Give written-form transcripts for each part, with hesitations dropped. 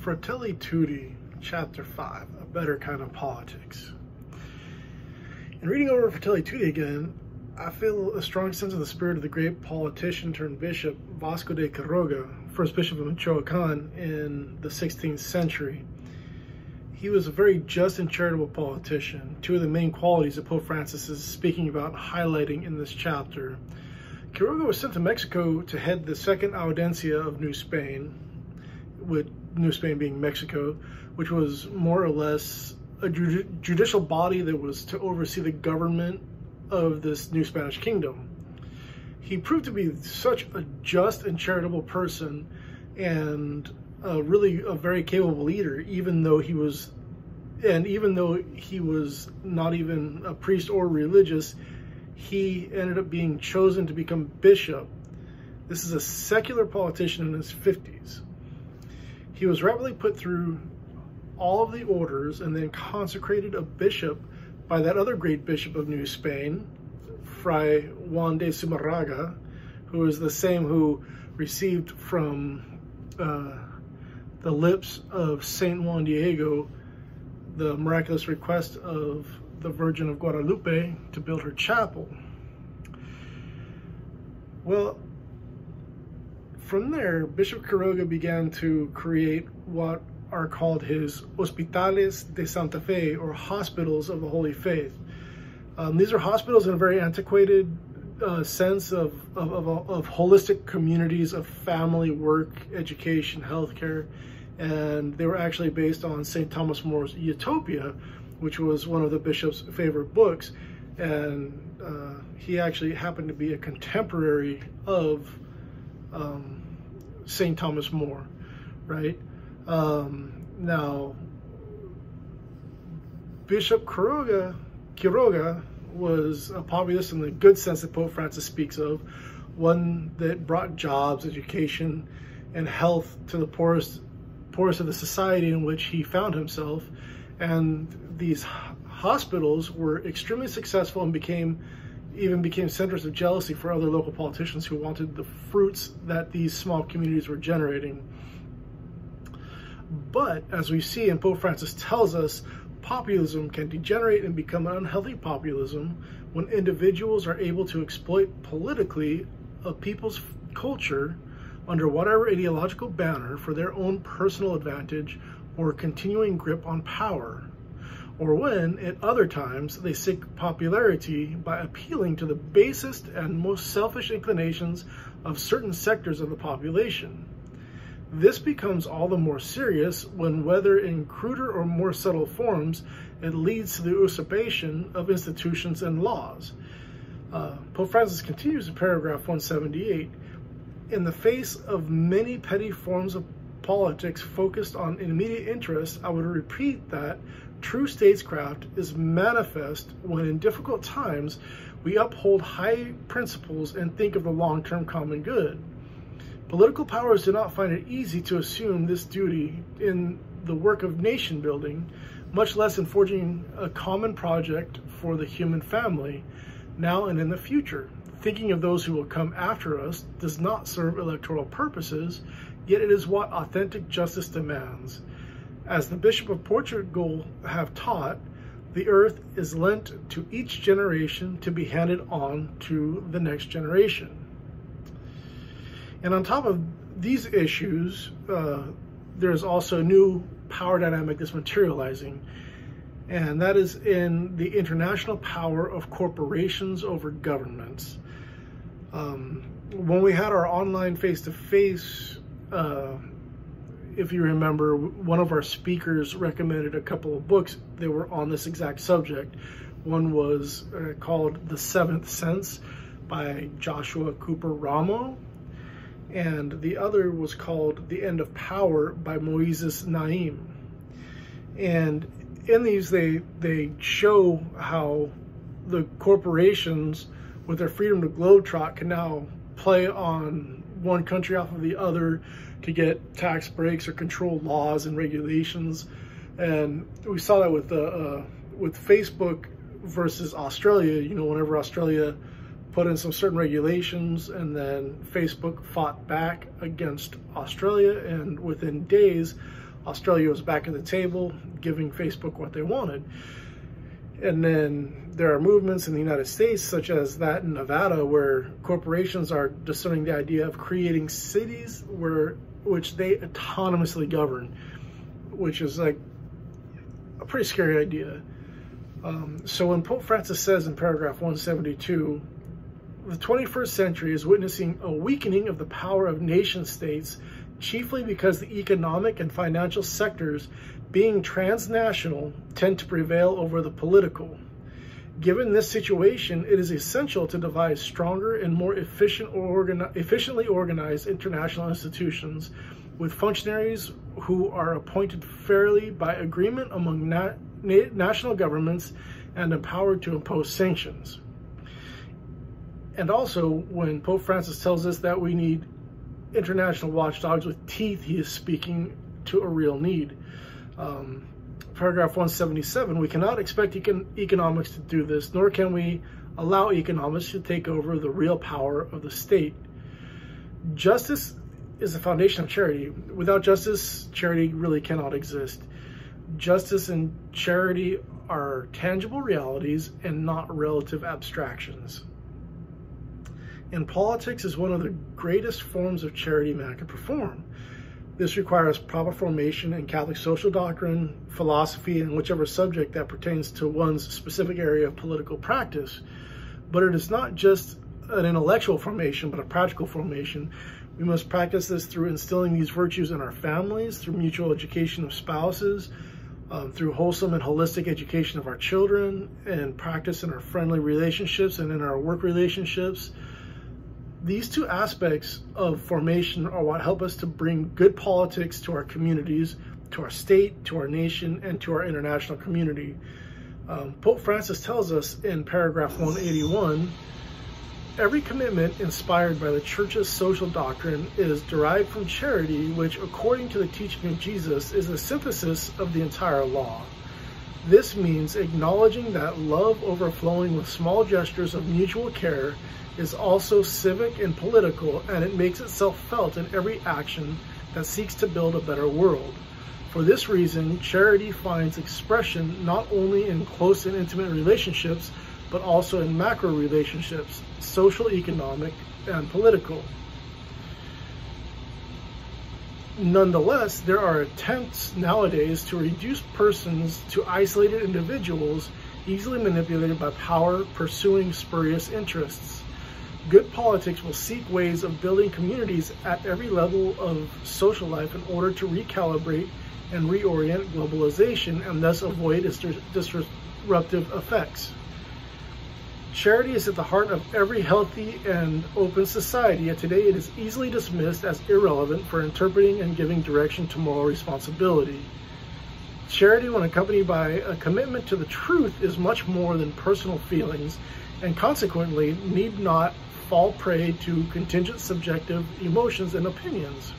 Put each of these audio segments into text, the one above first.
Fratelli Tutti Chapter 5, A Better Kind of Politics. In reading over Fratelli Tutti again, I feel a strong sense of the spirit of the great politician turned bishop Vasco de Quiroga, first bishop of Michoacan in the 16th century. He was a very just and charitable politician, two of the main qualities that Pope Francis is speaking about highlighting in this chapter. Quiroga was sent to Mexico to head the second audiencia of New Spain, with New Spain being Mexico, which was more or less a judicial body that was to oversee the government of this new Spanish kingdom. He proved to be such a just and charitable person and really a very capable leader, even though he was not even a priest or religious. He ended up being chosen to become bishop. This is a secular politician in his 50s. He was rapidly put through all of the orders and then consecrated a bishop by that other great bishop of New Spain, Fray Juan de Zumarraga, who is the same who received from the lips of Saint Juan Diego the miraculous request of the Virgin of Guadalupe to build her chapel. Well, from there, Bishop Quiroga began to create what are called his Hospitales de Santa Fe, or hospitals of the Holy Faith. These are hospitals in a very antiquated sense of holistic communities of family, work, education, healthcare, and they were actually based on St. Thomas More's Utopia, which was one of the bishop's favorite books, and he actually happened to be a contemporary of St. Thomas More, right? Now, Bishop Quiroga was a populist in the good sense that Pope Francis speaks of, one that brought jobs, education, and health to the poorest of the society in which he found himself. And these hospitals were extremely successful and became centers of jealousy for other local politicians who wanted the fruits that these small communities were generating. But as we see, and Pope Francis tells us, populism can degenerate and become an unhealthy populism when individuals are able to exploit politically a people's culture under whatever ideological banner for their own personal advantage or continuing grip on power, or when, at other times, they seek popularity by appealing to the basest and most selfish inclinations of certain sectors of the population. This becomes all the more serious when, whether in cruder or more subtle forms, it leads to the usurpation of institutions and laws. Pope Francis continues in paragraph 178, in the face of many petty forms of politics focused on immediate interests, I would repeat that true statescraft is manifest when in difficult times we uphold high principles and think of the long-term common good. Political powers do not find it easy to assume this duty in the work of nation building, much less in forging a common project for the human family, now and in the future. Thinking of those who will come after us does not serve electoral purposes, yet it is what authentic justice demands. As the Bishop of Portugal have taught, the earth is lent to each generation to be handed on to the next generation. And on top of these issues, there's also a new power dynamic that's materializing, and that is in the international power of corporations over governments. When we had our online face-to-face, if you remember, one of our speakers recommended a couple of books that were on this exact subject. One was called The Seventh Sense by Joshua Cooper Ramo, and the other was called The End of Power by Moises Naim. And in these, they show how the corporations, with their freedom to globetrot, can now play on one country off of the other to get tax breaks or control laws and regulations. And we saw that with Facebook versus Australia. You know, whenever Australia put in some certain regulations, and then Facebook fought back against Australia, and within days, Australia was back at the table, giving Facebook what they wanted. And then there are movements in the United States, such as that in Nevada, where corporations are discerning the idea of creating cities which they autonomously govern, which is like a pretty scary idea. So when Pope Francis says in paragraph 172, the 21st century is witnessing a weakening of the power of nation states, chiefly because the economic and financial sectors, being transnational, tend to prevail over the political. Given this situation, it is essential to devise stronger and more efficiently organized international institutions with functionaries who are appointed fairly by agreement among national governments and empowered to impose sanctions. And also, when Pope Francis tells us that we need international watchdogs with teeth, he is speaking to a real need. Paragraph 177, we cannot expect economics to do this, nor can we allow economics to take over the real power of the state. Justice is the foundation of charity. Without justice, charity really cannot exist. Justice and charity are tangible realities and not relative abstractions. And politics is one of the greatest forms of charity man can perform. This requires proper formation in Catholic social doctrine, philosophy, and whichever subject that pertains to one's specific area of political practice. But it is not just an intellectual formation, but a practical formation. We must practice this through instilling these virtues in our families, through mutual education of spouses, through wholesome and holistic education of our children, and practice in our friendly relationships and in our work relationships. These two aspects of formation are what help us to bring good politics to our communities, to our state, to our nation, and to our international community. Pope Francis tells us in paragraph 181, every commitment inspired by the Church's social doctrine is derived from charity, which, according to the teaching of Jesus, is the synthesis of the entire law. This means acknowledging that love overflowing with small gestures of mutual care is also civic and political, and it makes itself felt in every action that seeks to build a better world. For this reason, charity finds expression not only in close and intimate relationships, but also in macro relationships, social, economic, and political. Nonetheless, there are attempts nowadays to reduce persons to isolated individuals easily manipulated by power, pursuing spurious interests. Good politics will seek ways of building communities at every level of social life in order to recalibrate and reorient globalization and thus avoid its disruptive effects. Charity is at the heart of every healthy and open society, yet today it is easily dismissed as irrelevant for interpreting and giving direction to moral responsibility. Charity, when accompanied by a commitment to the truth, is much more than personal feelings, and consequently need not fall prey to contingent subjective emotions and opinions.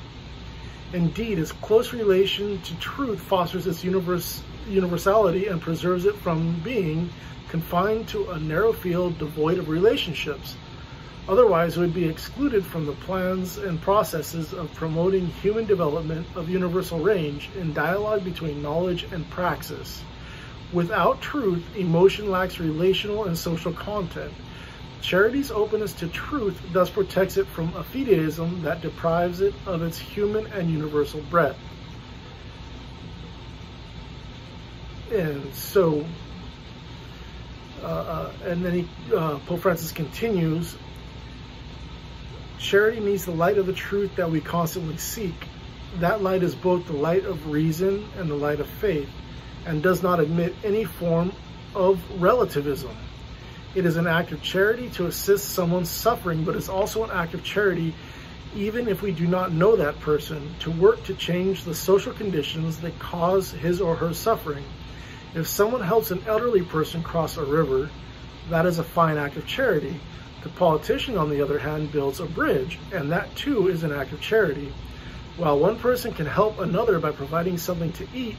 Indeed, its close relation to truth fosters its universality and preserves it from being confined to a narrow field devoid of relationships. Otherwise, it would be excluded from the plans and processes of promoting human development of universal range in dialogue between knowledge and praxis. Without truth, emotion lacks relational and social content. Charity's openness to truth thus protects it from a fideism that deprives it of its human and universal breadth. And so, and then Pope Francis continues, charity needs the light of the truth that we constantly seek. That light is both the light of reason and the light of faith, and does not admit any form of relativism. It is an act of charity to assist someone suffering, but it's also an act of charity, even if we do not know that person, to work to change the social conditions that cause his or her suffering. If someone helps an elderly person cross a river, that is a fine act of charity. The politician, on the other hand, builds a bridge, and that too is an act of charity. While one person can help another by providing something to eat,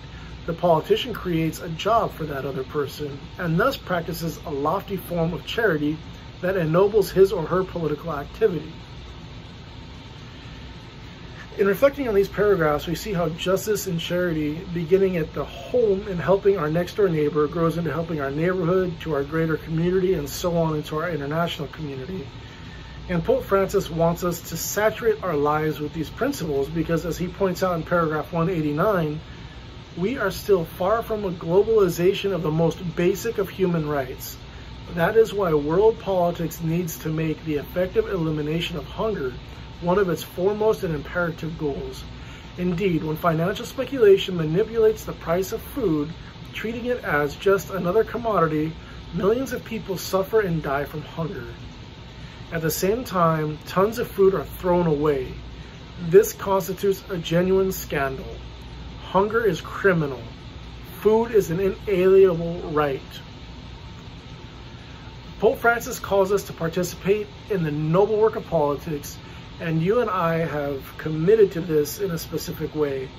the politician creates a job for that other person, and thus practices a lofty form of charity that ennobles his or her political activity. In reflecting on these paragraphs, we see how justice and charity, beginning at the home and helping our next door neighbor, grows into helping our neighborhood, to our greater community, and so on into our international community. And Pope Francis wants us to saturate our lives with these principles because, as he points out in paragraph 189, we are still far from a globalization of the most basic of human rights. That is why world politics needs to make the effective elimination of hunger one of its foremost and imperative goals. Indeed, when financial speculation manipulates the price of food, treating it as just another commodity, millions of people suffer and die from hunger. At the same time, tons of food are thrown away. This constitutes a genuine scandal. Hunger is criminal. Food is an inalienable right. Pope Francis calls us to participate in the noble work of politics, and you and I have committed to this in a specific way.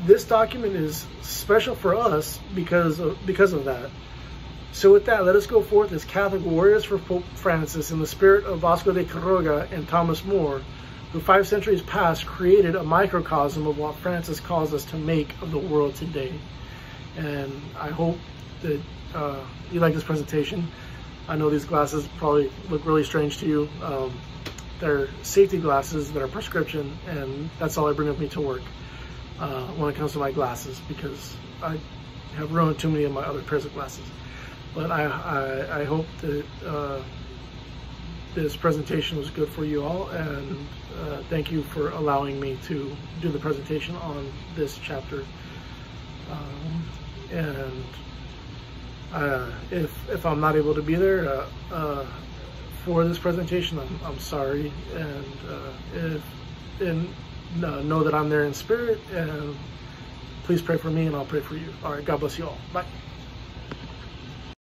This document is special for us because of that. So with that, let us go forth as Catholic warriors for Pope Francis in the spirit of Vasco de Quiroga and Thomas More, who 5 centuries past created a microcosm of what Francis calls us to make of the world today. And I hope that you like this presentation. I know these glasses probably look really strange to you. They're safety glasses that are prescription, and that's all I bring with me to work when it comes to my glasses, because I have ruined too many of my other pairs of glasses. But I hope that this presentation was good for you all, and thank you for allowing me to do the presentation on this chapter. If I'm not able to be there for this presentation, I'm sorry, and know that I'm there in spirit, and please pray for me and I'll pray for you. All right, God bless you all. Bye.